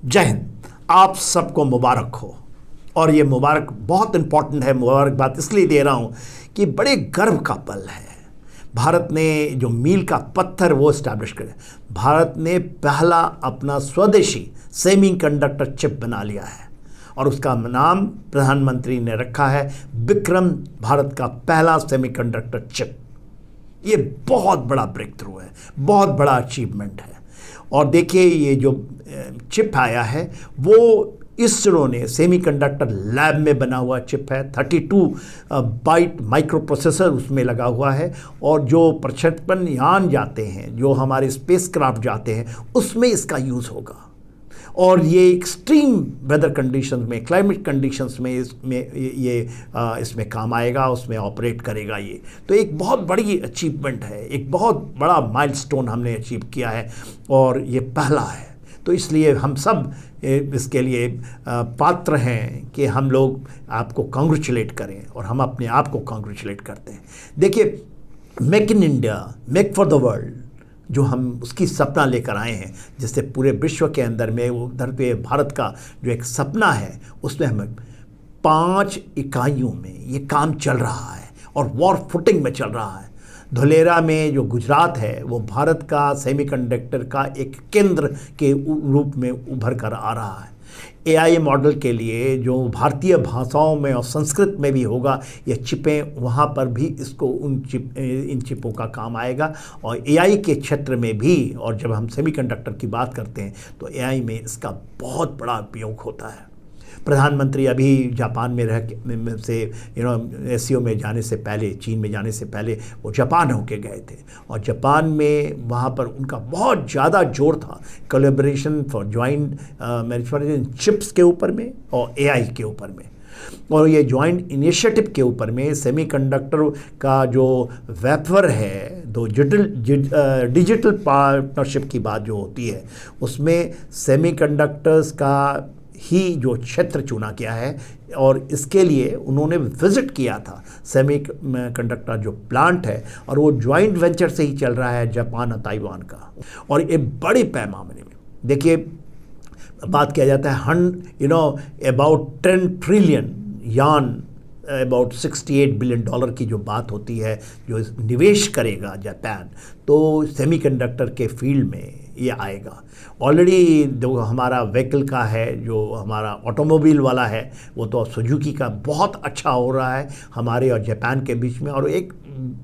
जय हिंद। आप सबको मुबारक हो। और ये मुबारक बहुत इंपॉर्टेंट है, मुबारकबाद इसलिए दे रहा हूँ कि बड़े गर्व का पल है। भारत ने जो मील का पत्थर वो इस्टेब्लिश करे। भारत ने पहला अपना स्वदेशी सेमीकंडक्टर चिप बना लिया है और उसका नाम प्रधानमंत्री ने रखा है विक्रम, भारत का पहला सेमीकंडक्टर चिप। ये बहुत बड़ा ब्रेक थ्रू है, बहुत बड़ा अचीवमेंट है। और देखिए ये जो चिप आया है वो इसरो ने सेमीकंडक्टर लैब में बना हुआ चिप है। 32 बाइट माइक्रो प्रोसेसर उसमें लगा हुआ है और जो प्रक्षेपण यान जाते हैं, जो हमारे स्पेसक्राफ्ट जाते हैं, उसमें इसका यूज़ होगा। और ये एक्सट्रीम वेदर कंडीशंस में, क्लाइमेट कंडीशंस में इसमें काम आएगा, उसमें ऑपरेट करेगा ये। तो एक बहुत बड़ी अचीवमेंट है, एक बहुत बड़ा माइलस्टोन हमने अचीव किया है और ये पहला है। तो इसलिए हम सब इसके लिए पात्र हैं कि हम लोग आपको कांग्रेचुलेट करें और हम अपने आप को कांग्रेचुलेट करते हैं। देखिए, make in India, make for the world, जो हम उसकी सपना लेकर आए हैं, जिससे पूरे विश्व के अंदर में उधर पे भारत का जो एक सपना है उसमें हमें 5 इकाइयों में ये काम चल रहा है और वॉर फुटिंग में चल रहा है। धुलेरा में जो गुजरात है वो भारत का सेमीकंडक्टर का एक केंद्र के रूप में उभर कर आ रहा है। AI मॉडल के लिए जो भारतीय भाषाओं में और संस्कृत में भी होगा, ये चिपें वहाँ पर भी इसको इन चिपों का काम आएगा। और AI के क्षेत्र में भी, और जब हम सेमीकंडक्टर की बात करते हैं तो AI में इसका बहुत बड़ा उपयोग होता है। प्रधानमंत्री अभी जापान में रह से SCO में जाने से पहले, चीन में जाने से पहले वो जापान होके गए थे और जापान में वहाँ पर उनका बहुत ज़्यादा जोर था collaboration for joint manufacturing chips के ऊपर में और AI के ऊपर में। और ये जॉइंट इनिशिएटिव के ऊपर में सेमीकंडक्टर का जो वेफर है, दो डिजिटल पार्टनरशिप की बात जो होती है, उसमें सेमीकंडक्टर्स का ही जो क्षेत्र चुना गया है और इसके लिए उन्होंने विजिट किया था सेमीकंडक्टर जो प्लांट है, और वो जॉइंट वेंचर से ही चल रहा है जापान और ताइवान का। और ये बड़े पैमाने में देखिए बात किया जाता है अबाउट 10 ट्रिलियन यान, अबाउट $68 बिलियन की जो बात होती है, जो निवेश करेगा जापान, तो सेमीकंडक्टर के फील्ड में ये आएगा। ऑलरेडी जो हमारा व्हीकल का है, जो हमारा ऑटोमोबाइल वाला है, वो तो सुजुकी का बहुत अच्छा हो रहा है हमारे और जापान के बीच में, और एक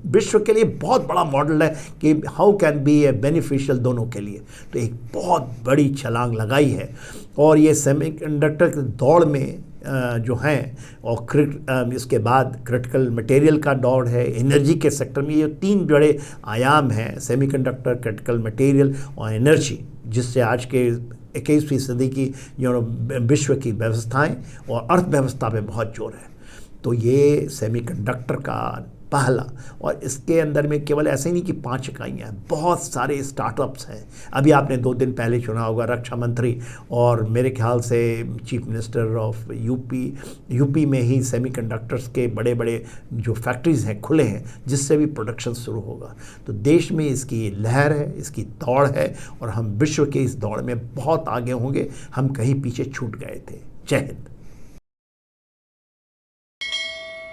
विश्व के लिए बहुत बड़ा मॉडल है कि how can be A beneficial दोनों के लिए। तो एक बहुत बड़ी छलांग लगाई है और ये सेमीकंडक्टर की दौड़ में जो हैं, और इसके बाद क्रिटिकल मटेरियल का दौड़ है, एनर्जी के सेक्टर में। ये 3 बड़े आयाम हैं, सेमीकंडक्टर, क्रिटिकल मटेरियल और एनर्जी, जिससे आज के 21वीं सदी की विश्व की व्यवस्थाएं और अर्थव्यवस्था पे बहुत जोर है। तो ये सेमीकंडक्टर का पहला, और इसके अंदर में केवल ऐसे ही नहीं कि 5 इकाइयाँ हैं, बहुत सारे स्टार्टअप्स हैं। अभी आपने 2 दिन पहले सुना होगा रक्षा मंत्री और मेरे ख्याल से चीफ मिनिस्टर ऑफ यूपी में ही सेमीकंडक्टर्स के बड़े बड़े जो फैक्ट्रीज़ हैं खुले हैं, जिससे भी प्रोडक्शन शुरू होगा। तो देश में इसकी लहर है, इसकी दौड़ है और हम विश्व के इस दौड़ में बहुत आगे होंगे। हम कहीं पीछे छूट गए थे। जय हिंद।